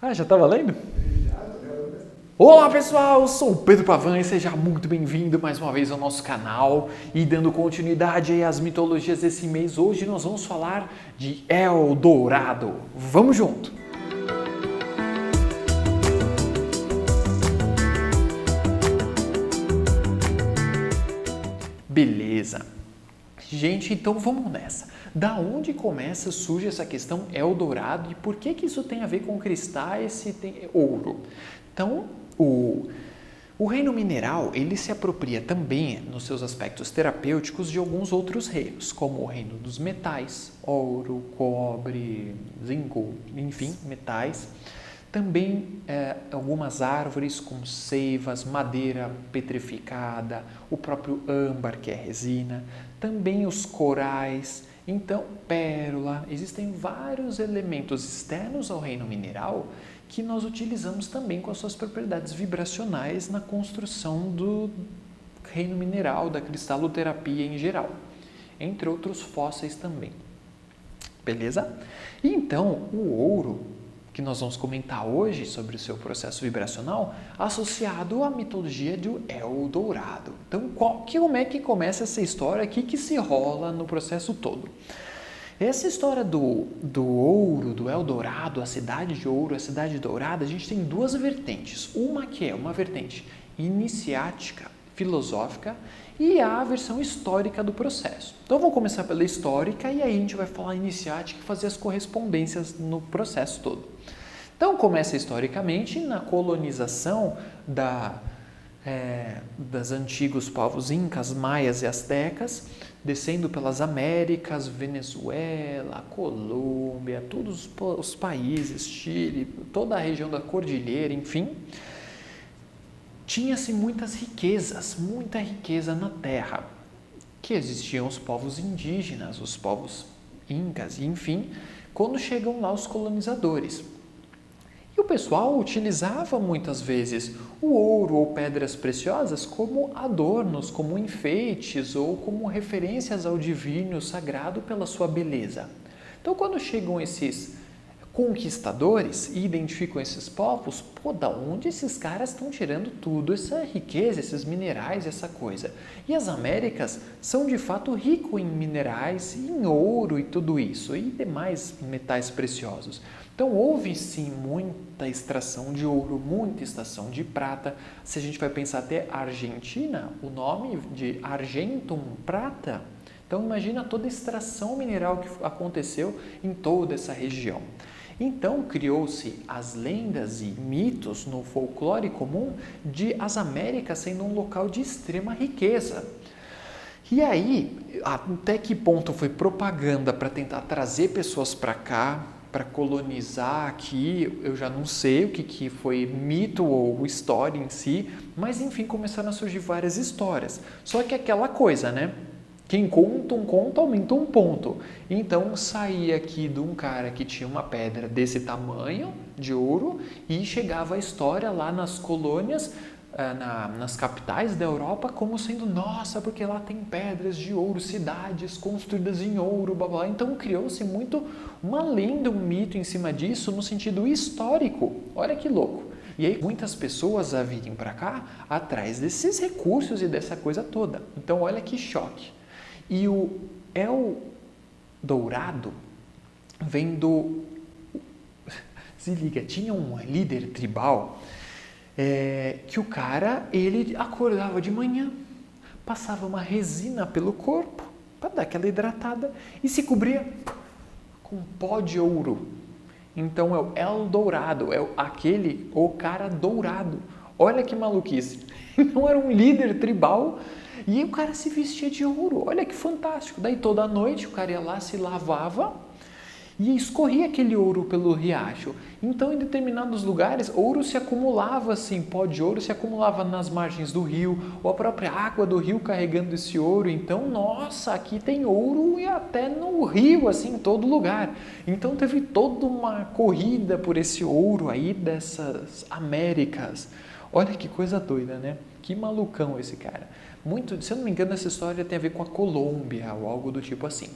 Ah, já tá valendo? Olá pessoal, eu sou o Pedro Pavan e seja muito bem-vindo mais uma vez ao nosso canal. E dando continuidade aí às mitologias desse mês, hoje nós vamos falar de Eldorado. Vamos junto! Beleza! Gente, então vamos nessa. Da onde surge essa questão Eldorado e por que isso tem a ver com cristais e tem ouro? Então, o reino mineral, ele se apropria também, nos seus aspectos terapêuticos, de alguns outros reinos, como o reino dos metais, ouro, cobre, zinco, enfim, metais. Também algumas árvores como seivas, madeira petrificada, o próprio âmbar, que é resina, também os corais, então pérola. Existem vários elementos externos ao reino mineral que nós utilizamos também com as suas propriedades vibracionais na construção do reino mineral, da cristaloterapia em geral, entre outros fósseis também. Beleza? E então, o ouro, que nós vamos comentar hoje sobre o seu processo vibracional, associado à mitologia do Eldorado. Então, como é que começa essa história? O que se rola no processo todo? Essa história do ouro, do Eldorado, a cidade de ouro, a cidade dourada, a gente tem duas vertentes. Uma que é uma vertente iniciática, filosófica, e a versão histórica do processo. Então vamos começar pela histórica e aí a gente vai falar iniciática e fazer as correspondências no processo todo. Então começa historicamente na colonização das antigos povos incas, maias e astecas, descendo pelas Américas, Venezuela, Colômbia, todos os países, Chile, toda a região da Cordilheira, enfim. Tinha-se muita riqueza na terra, que existiam os povos indígenas, os povos incas, e enfim, quando chegam lá os colonizadores. E o pessoal utilizava muitas vezes o ouro ou pedras preciosas como adornos, como enfeites ou como referências ao divino sagrado pela sua beleza. Então, quando chegam esses conquistadores e identificam esses povos, da onde esses caras estão tirando tudo, essa riqueza, esses minerais, essa coisa? E as Américas são de fato ricas em minerais, em ouro e tudo isso, e demais metais preciosos. Então houve sim muita extração de ouro, muita extração de prata. Se a gente vai pensar até a Argentina, o nome de Argentum, prata. Então imagina toda a extração mineral que aconteceu em toda essa região. Então criou-se as lendas e mitos no folclore comum de as Américas sendo um local de extrema riqueza. E aí, até que ponto foi propaganda para tentar trazer pessoas para cá, para colonizar aqui, eu já não sei o que foi mito ou história em si, mas enfim, começaram a surgir várias histórias. Só que aquela coisa, né? Quem conta um conto, aumenta um ponto. Então, saía aqui de um cara que tinha uma pedra desse tamanho, de ouro, e chegava a história lá nas colônias, nas capitais da Europa, como sendo, nossa, porque lá tem pedras de ouro, cidades construídas em ouro, blá, blá. Então, criou-se muito uma lenda, um mito em cima disso, no sentido histórico. Olha que louco. E aí muitas pessoas a virem para cá atrás desses recursos e dessa coisa toda. Então, olha que choque. E o Eldorado vem do... Se liga, tinha um líder tribal que o cara, ele acordava de manhã, passava uma resina pelo corpo para dar aquela hidratada e se cobria com pó de ouro. Então é o Eldorado, o cara dourado. Olha que maluquice. Então era um líder tribal e o cara se vestia de ouro. Olha que fantástico. Daí toda noite o cara ia lá, se lavava e escorria aquele ouro pelo riacho. Então, em determinados lugares, ouro se acumulava assim, pó de ouro se acumulava nas margens do rio, ou a própria água do rio carregando esse ouro. Então, nossa, aqui tem ouro e até no rio, assim, em todo lugar. Então, teve toda uma corrida por esse ouro aí dessas Américas. Olha que coisa doida, né? Que malucão esse cara. Se eu não me engano, essa história tem a ver com a Colômbia ou algo do tipo assim.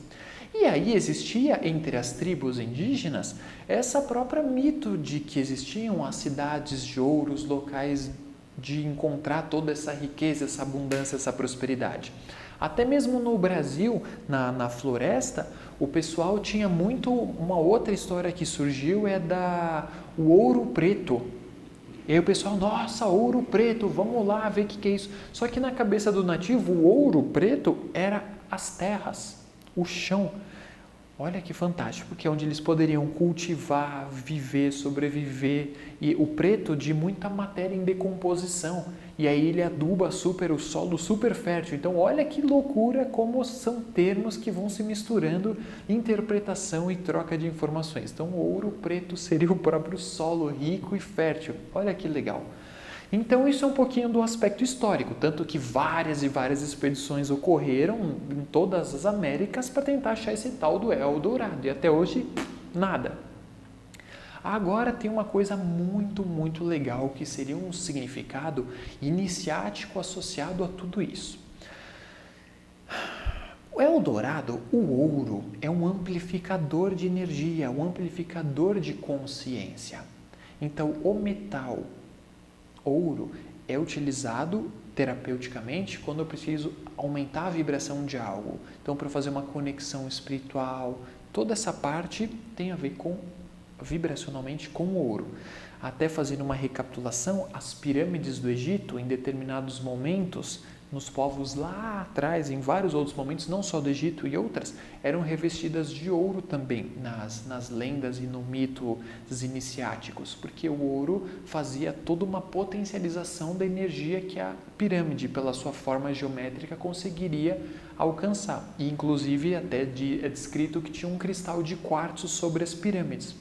E aí existia entre as tribos indígenas essa própria mito de que existiam as cidades de ouro, os locais de encontrar toda essa riqueza, essa abundância, essa prosperidade. Até mesmo no Brasil, na floresta, o pessoal tinha muito. Uma outra história que surgiu é o ouro preto. E aí o pessoal, nossa, ouro preto, vamos lá ver o que é isso. Só que na cabeça do nativo, o ouro preto era as terras, o chão. Olha que fantástico, porque é onde eles poderiam cultivar, viver, sobreviver, e o preto de muita matéria em decomposição. E aí ele aduba super o solo, super fértil. Então olha que loucura como são termos que vão se misturando, interpretação e troca de informações. Então o ouro preto seria o próprio solo rico e fértil. Olha que legal. Então isso é um pouquinho do aspecto histórico, tanto que várias e várias expedições ocorreram em todas as Américas para tentar achar esse tal do Eldorado, e até hoje nada. Agora tem uma coisa muito, muito legal que seria um significado iniciático associado a tudo isso. O Eldorado, o ouro, é um amplificador de energia, um amplificador de consciência. Então o metal ouro é utilizado terapeuticamente quando eu preciso aumentar a vibração de algo. Então, para fazer uma conexão espiritual, toda essa parte tem a ver vibracionalmente com o ouro. Até fazendo uma recapitulação, as pirâmides do Egito, em determinados momentos, nos povos lá atrás, em vários outros momentos, não só do Egito e outras, eram revestidas de ouro também, nas lendas e no mito iniciáticos, porque o ouro fazia toda uma potencialização da energia que a pirâmide, pela sua forma geométrica, conseguiria alcançar. E, inclusive, até é descrito que tinha um cristal de quartzo sobre as pirâmides.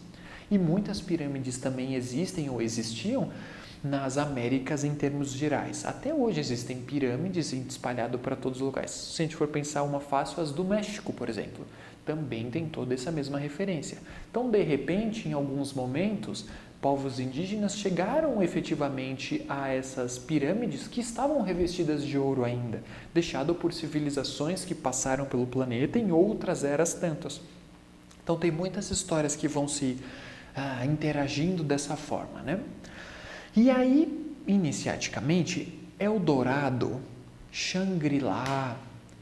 E muitas pirâmides também existem ou existiam nas Américas em termos gerais. Até hoje existem pirâmides espalhadas para todos os lugares. Se a gente for pensar uma fácil, as do México, por exemplo, também tem toda essa mesma referência. Então, de repente, em alguns momentos, povos indígenas chegaram efetivamente a essas pirâmides que estavam revestidas de ouro ainda, deixado por civilizações que passaram pelo planeta em outras eras tantas. Então, tem muitas histórias que vão se interagindo dessa forma, né? E aí, iniciaticamente, Eldorado, Xangri-Lá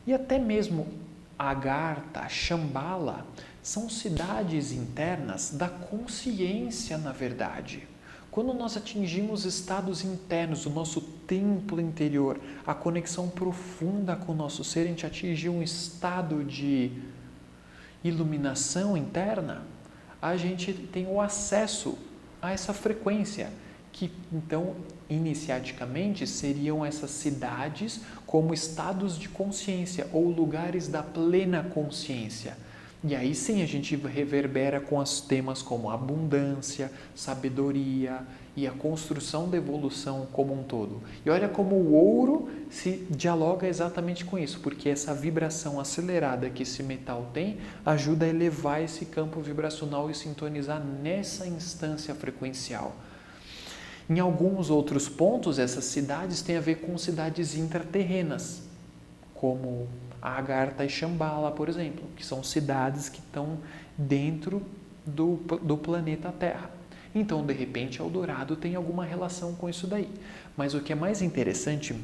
e até mesmo Agartha, Shambhala são cidades internas da consciência, na verdade. Quando nós atingimos estados internos, o nosso templo interior, a conexão profunda com o nosso ser, a gente atinge um estado de iluminação interna, a gente tem o acesso a essa frequência, que então iniciaticamente seriam essas cidades como estados de consciência ou lugares da plena consciência. E aí sim a gente reverbera com os temas como abundância, sabedoria e a construção da evolução como um todo. E olha como o ouro se dialoga exatamente com isso, porque essa vibração acelerada que esse metal tem ajuda a elevar esse campo vibracional e sintonizar nessa instância frequencial. Em alguns outros pontos, essas cidades têm a ver com cidades intraterrenas, como Agartha e Shambhala, por exemplo, que são cidades que estão dentro do planeta Terra. Então, de repente, Eldorado tem alguma relação com isso daí. Mas o que é mais interessante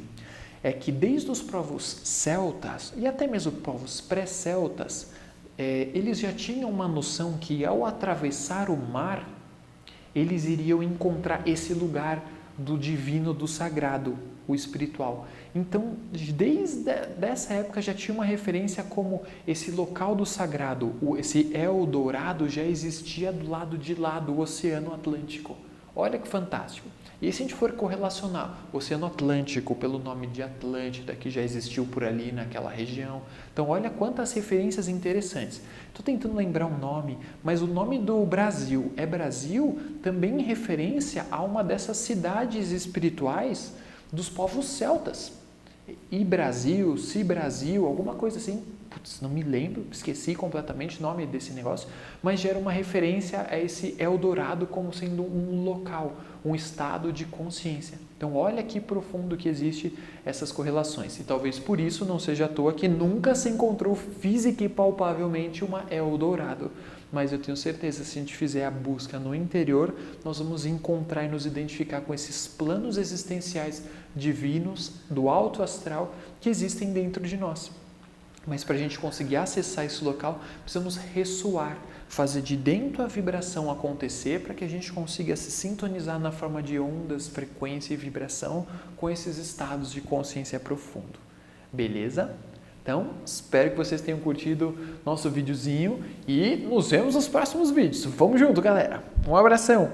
é que desde os povos celtas e até mesmo povos pré-celtas, eles já tinham uma noção que ao atravessar o mar, eles iriam encontrar esse lugar do divino, do sagrado, o espiritual. Então, desde essa época já tinha uma referência como esse local do sagrado, esse Eldorado já existia do lado de lá do Oceano Atlântico. Olha que fantástico. E se a gente for correlacionar o Oceano Atlântico pelo nome de Atlântida, que já existiu por ali naquela região. Então, olha quantas referências interessantes. Estou tentando lembrar um nome, mas o nome do Brasil é Brasil também em referência a uma dessas cidades espirituais dos povos celtas. E Brasil, se Brasil, alguma coisa assim. não me lembro, esqueci completamente o nome desse negócio, mas gera uma referência a esse Eldorado como sendo um local, um estado de consciência. Então olha que profundo que existe essas correlações, e talvez por isso não seja à toa que nunca se encontrou física e palpavelmente uma Eldorado. Mas eu tenho certeza, se a gente fizer a busca no interior, nós vamos encontrar e nos identificar com esses planos existenciais divinos, do alto astral, que existem dentro de nós. Mas para a gente conseguir acessar esse local, precisamos ressoar, fazer de dentro a vibração acontecer para que a gente consiga se sintonizar na forma de ondas, frequência e vibração com esses estados de consciência profundo. Beleza? Então, espero que vocês tenham curtido nosso videozinho e nos vemos nos próximos vídeos. Vamos junto, galera! Um abração!